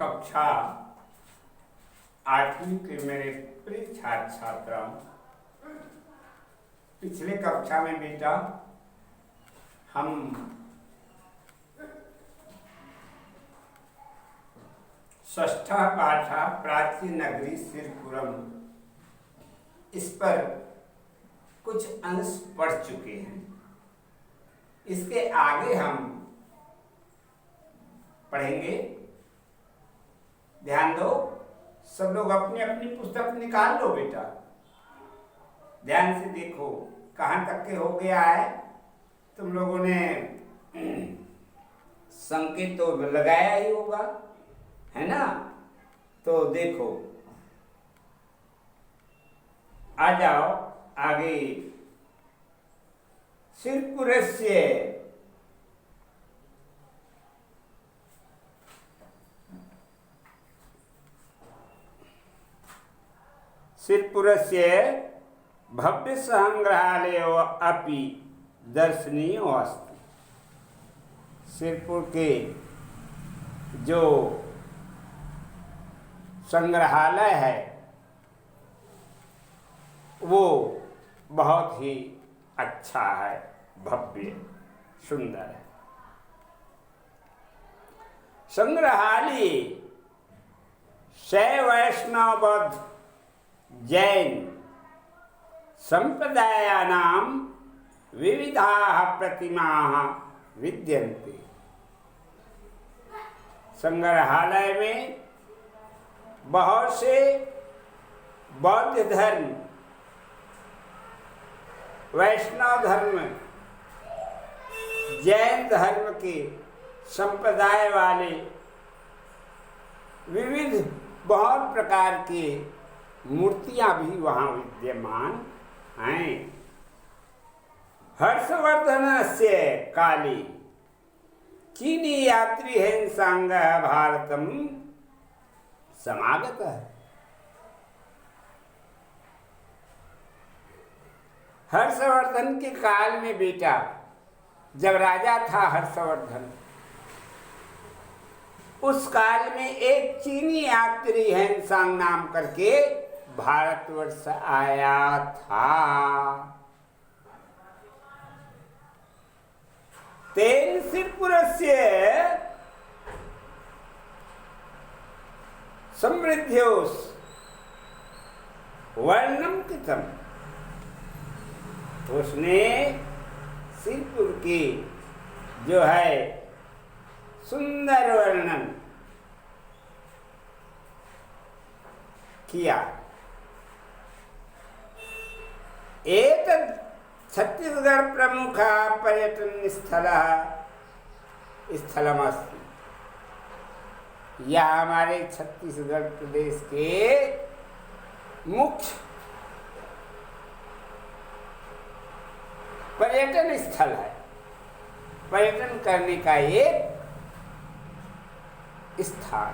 कक्षा 8वीं के मेरे प्रिय छात्र छात्राओं, पिछले कक्षा में बेटा हम षष्ठा पाठा प्राचीन नगरी सिरपुरम, इस पर कुछ अंश पढ़ चुके हैं। इसके आगे हम पढ़ेंगे। ध्यान दो, सब लोग अपनी अपनी पुस्तक निकाल लो बेटा, ध्यान से देखो कहाँ तक के हो गया है। तुम लोगों ने संकेत तो लगाया ही होगा, है ना? तो देखो, आ जाओ आगे। सिरपुरस्य सिरपुरस्य भव्य संग्रहालयो अपि दर्शनीयो अस्ति। सिरपुर के जो संग्रहालय है वो बहुत ही अच्छा है, भव्य सुंदर है। संग्रहालय शैव वैष्णव बौद्ध जैन संप्रदायानां विविधाः प्रतिमाः विद्यन्ते। संग्रहालय में बहुत से बौद्ध धर्म, वैष्णव धर्म, जैन धर्म के संप्रदाय वाले विविध बहुत प्रकार के मूर्तियां भी वहाँ विद्यमान हैं। हर्षवर्धनस्य काले चीनी यात्री संघः भारतम समागतः। हर्षवर्धन के काल में बेटा, जब राजा था हर्षवर्धन, उस काल में एक चीनी यात्री हेनसांग नाम करके भारतवर्ष आया था। तेन सिरपुरस्य समृद्ध्योस वर्णन कृतम्। उसने सिरपुर की जो है सुंदर वर्णन किया। एतद् छत्तीसगढ़ प्रमुख पर्यटन स्थलमस्ति। यह हमारे छत्तीसगढ़ प्रदेश के मुख्य पर्यटन स्थल है। पर्यटन करने का एक स्थान।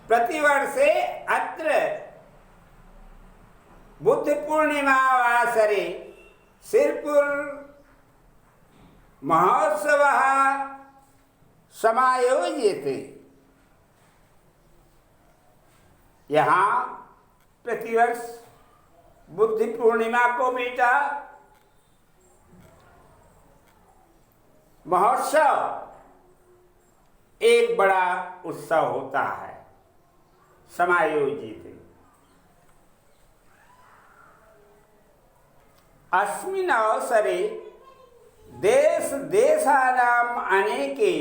प्रतिवर्षे अत्र बुद्ध पूर्णिमावासरे सिरपुर महोत्सवः समायोज्यते। यहाँ प्रतिवर्ष बुद्ध पूर्णिमा को बेटा महोत्सव, एक बड़ा उत्सव होता है, समायोजित। अस्मिन् अवसरे देश देशानाम् अनेके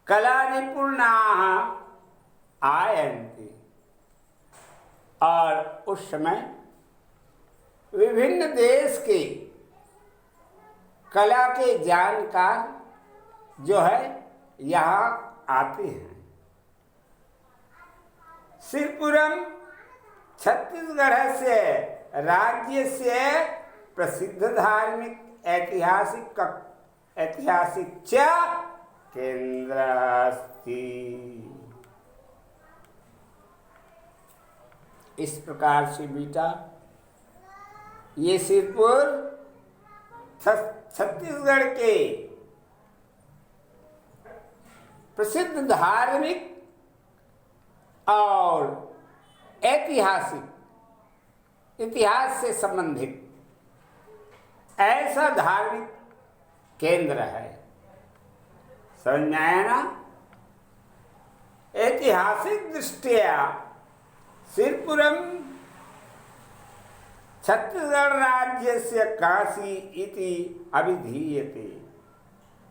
कला निपुणाः आयन्ति। और उस समय विभिन्न देश के कला के जानकार जो है यहाँ आते हैं। सिरपुरम छत्तीसगढ़ से राज्य से प्रसिद्ध धार्मिक ऐतिहासिक च केंद्र अस्ति। इस प्रकार से बेटा ये सिरपुर छत्तीसगढ़ के प्रसिद्ध धार्मिक और ऐतिहासिक, इतिहास से संबंधित ऐसा धार्मिक केंद्र है। समझ में आया ना? ऐतिहासिक दृष्टिया सिरपुरम छत्तीसगढ़ राज्य से काशी इति अभिधीयते।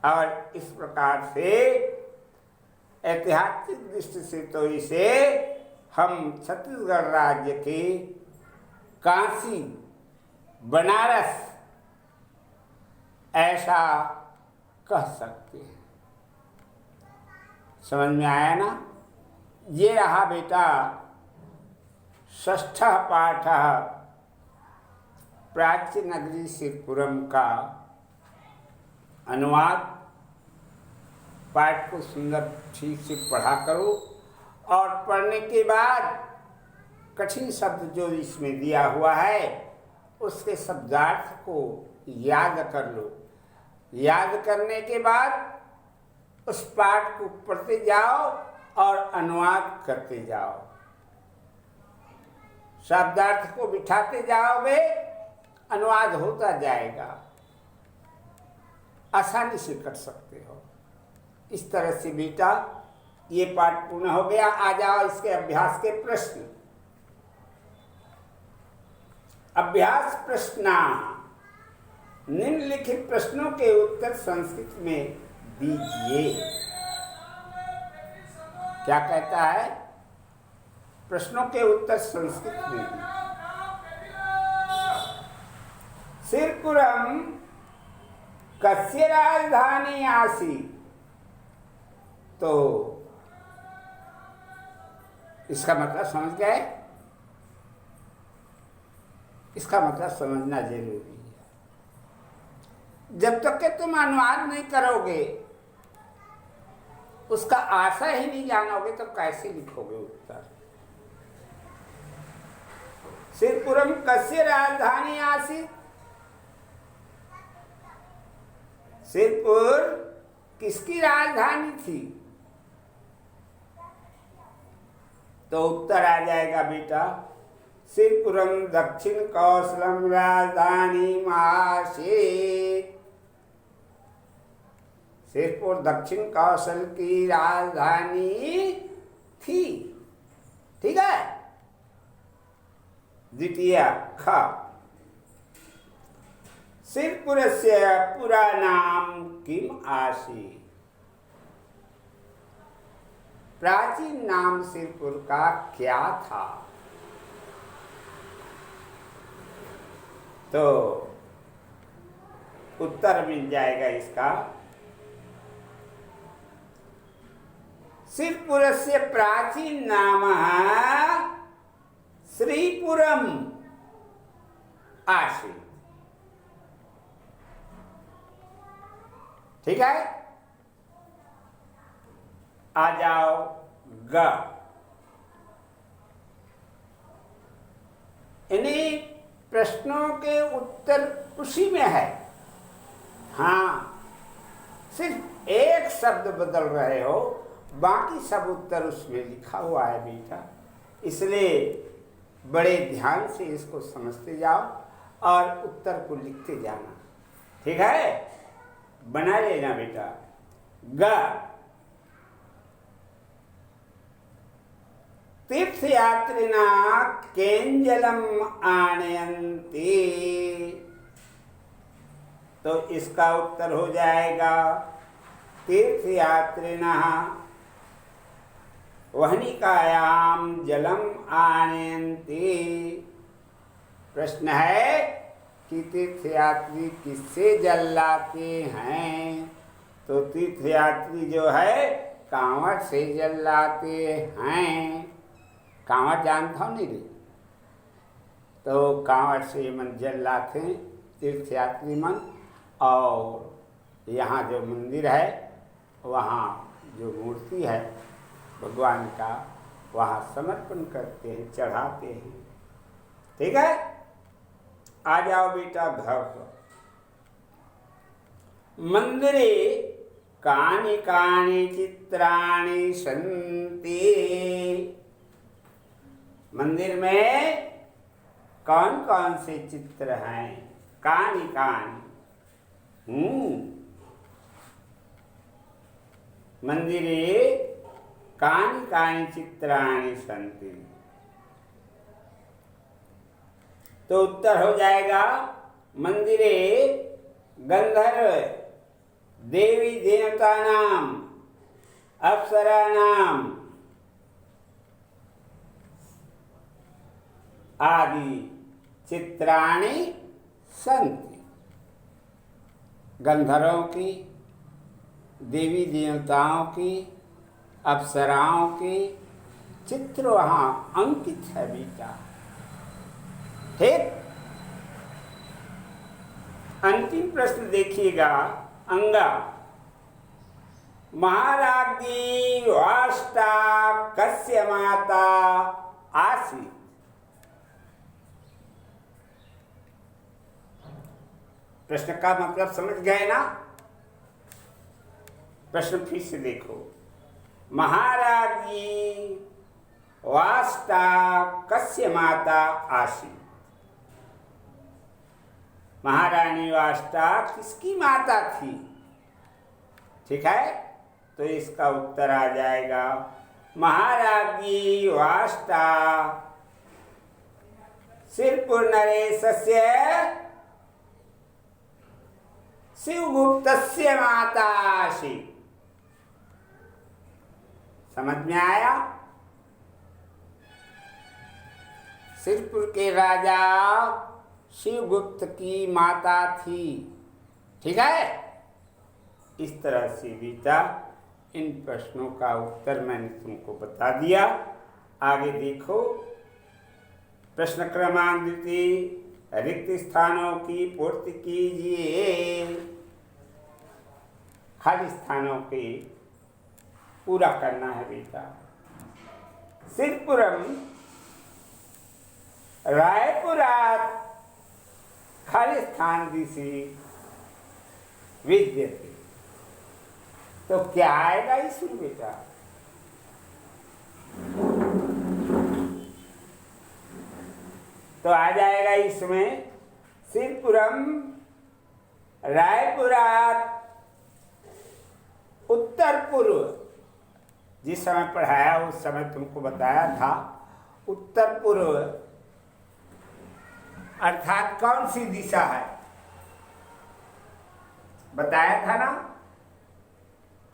और इस प्रकार से ऐतिहासिक दृष्टि से तो इसे हम छत्तीसगढ़ राज्य के काशी, बनारस ऐसा कह सकते हैं। समझ में आया ना? ये रहा बेटा षष्ठ पाठ प्राचीन नगरी सिरपुरम का अनुवाद। पाठ को सुंदर ठीक से पढ़ा करो और पढ़ने के बाद कठिन शब्द जो इसमें दिया हुआ है उसके शब्दार्थ को याद कर लो। याद करने के बाद उस पाठ को पढ़ते जाओ और अनुवाद करते जाओ। शब्दार्थ को बिठाते जाओगे, अनुवाद होता जाएगा, आसानी से कर सकते हो। इस तरह से बेटा ये पाठ पूर्ण हो गया। आ जाओ इसके अभ्यास के प्रश्न। अभ्यास प्रश्न। निम्नलिखित प्रश्नों के उत्तर संस्कृत में दीजिए। क्या कहता है? प्रश्नों के उत्तर संस्कृत में दीजिए। सिरपुरम कस्य राजधानी आसीत्? तो इसका मतलब समझ गए? इसका मतलब समझना जरूरी है। जब तक कि तुम अनुवाद नहीं करोगे, उसका आशय ही नहीं जानोगे, तो कैसे लिखोगे उत्तर? सिरपुरम कस्य राजधानी आसीत्? सिरपुर किसकी राजधानी थी? तो उत्तर आ जाएगा बेटा सिरपुरम दक्षिण कौशलम राजधानी आसीत्। सिरपुर दक्षिण कौशल की राजधानी थी। ठीक है। द्वितीय ख। सिरपुरस्य पुरा नाम किम आसीत्? प्राचीन नाम सिरपुर का क्या था? तो उत्तर मिल जाएगा इसका। सिरपुरस्य प्राचीन नाम श्रीपुरम आसीत्। ठीक है। आ जाओ ग। इन्हीं प्रश्नों के उत्तर उसी में है। हाँ, सिर्फ एक शब्द बदल रहे हो, बाकी सब उत्तर उसमें लिखा हुआ है बेटा। इसलिए बड़े ध्यान से इसको समझते जाओ और उत्तर को लिखते जाना। ठीक है। बना लेना बेटा। ग। तीर्थयात्रिना केंजलम आनयन्ति। तो इसका उत्तर हो जाएगा तीर्थयात्रिना वहनिकायाम जलम आनयन्ति। प्रश्न है कि तीर्थयात्री किससे जल लाते हैं? तो तीर्थयात्री जो है कांवड़ से जल लाते हैं। कांवड़ जानता हूँ नहीं रे? तो कांवड़ से मन जल लाते हैं तीर्थयात्री मन। और यहाँ जो मंदिर है, वहाँ जो मूर्ति है भगवान का, वहाँ समर्पण करते हैं, चढ़ाते हैं। ठीक है। आ जाओ बेटा घर पर। मंदिरे कानि कानि चित्राणि सन्ति। मंदिर में कौन कौन से चित्र हैं? कानि कानि। मंदिरे कानि कानि चित्राणि सन्ति। तो उत्तर हो जाएगा मंदिरे गंधर्व देवी देवतानां अप्सराणां आदि चित्राणि सन्ति। गंधर्वों की, देवी देवताओं की, अप्सराओं के चित्र वहां अंकित है बेटा। ठीक। अंतिम प्रश्न देखिएगा। अंगा महाराज्ञी वाष्टा कस्य माता आसीत्। प्रश्न का मतलब समझ गए ना? प्रश्न फिर से देखो। महाराज्ञी वाष्टा कस्य माता आसीत्। महारानी वाष्टा किसकी माता थी? ठीक है, तो इसका उत्तर आ जाएगा महाराज्ञी वाष्टा सिरपुर नरेशस्य शिवगुप्तस्य माता आसीत्। समझ में आया? सिरपुर के राजा शिवगुप्त की माता थी। ठीक है, इस तरह से बेटा इन प्रश्नों का उत्तर मैंने तुमको बता दिया। आगे देखो। प्रश्न क्रमांक द्वितीय, रिक्त स्थानों की पूर्ति कीजिए। खाली स्थानों के पूरा करना है बेटा। सिरपुरम रायपुरात् खाली स्थान दिशि विद्यते। तो क्या आएगा इसमें बेटा? तो आ जाएगा इसमें सिरपुरम रायपुरात् उत्तर पूर्व। जिस समय पढ़ाया उस समय तुमको बताया था उत्तर पूर्व अर्थात कौन सी दिशा है बताया था ना।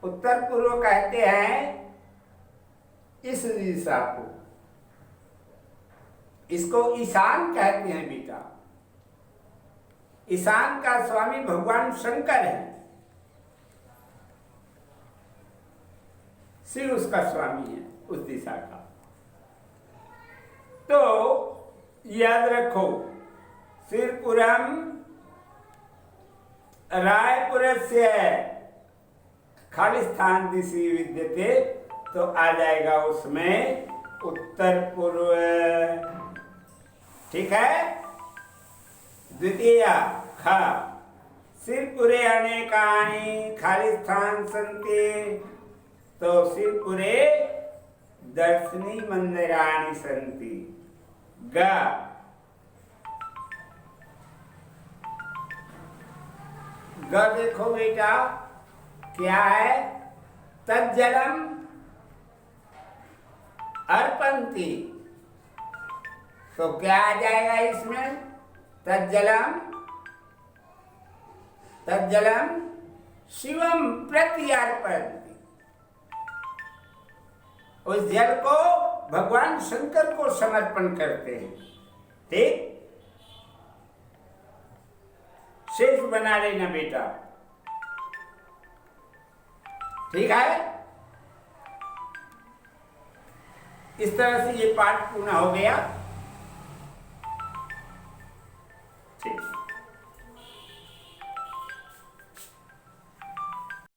उत्तर पूर्व कहते हैं इस दिशा को, इसको ईशान कहते हैं बेटा। ईशान का स्वामी भगवान शंकर है, शिव उसका स्वामी है उस दिशा का। तो याद रखो, सिरपुरम रायपुरस्य खाली स्थान दिशि विद्यते। तो आ जाएगा उसमें उत्तर पूर्व। ठीक है। द्वितीय ख सिरपुरे अनेकानि खाली स्थान सन्ति। तो सिरपुरे दर्शनी मंदिराणि सन्ति। ग देखो बेटा क्या है? तज्जलम अर्पन्ति। तो क्या आ जाएगा इसमें? तज्जलम शिवम प्रति अर्पन्ति। उस जल को भगवान शंकर को समर्पण करते हैं। ठीक, शेष बना लेना बेटा। ठीक है। इस तरह से ये पाठ पूर्ण हो गया। ठीक।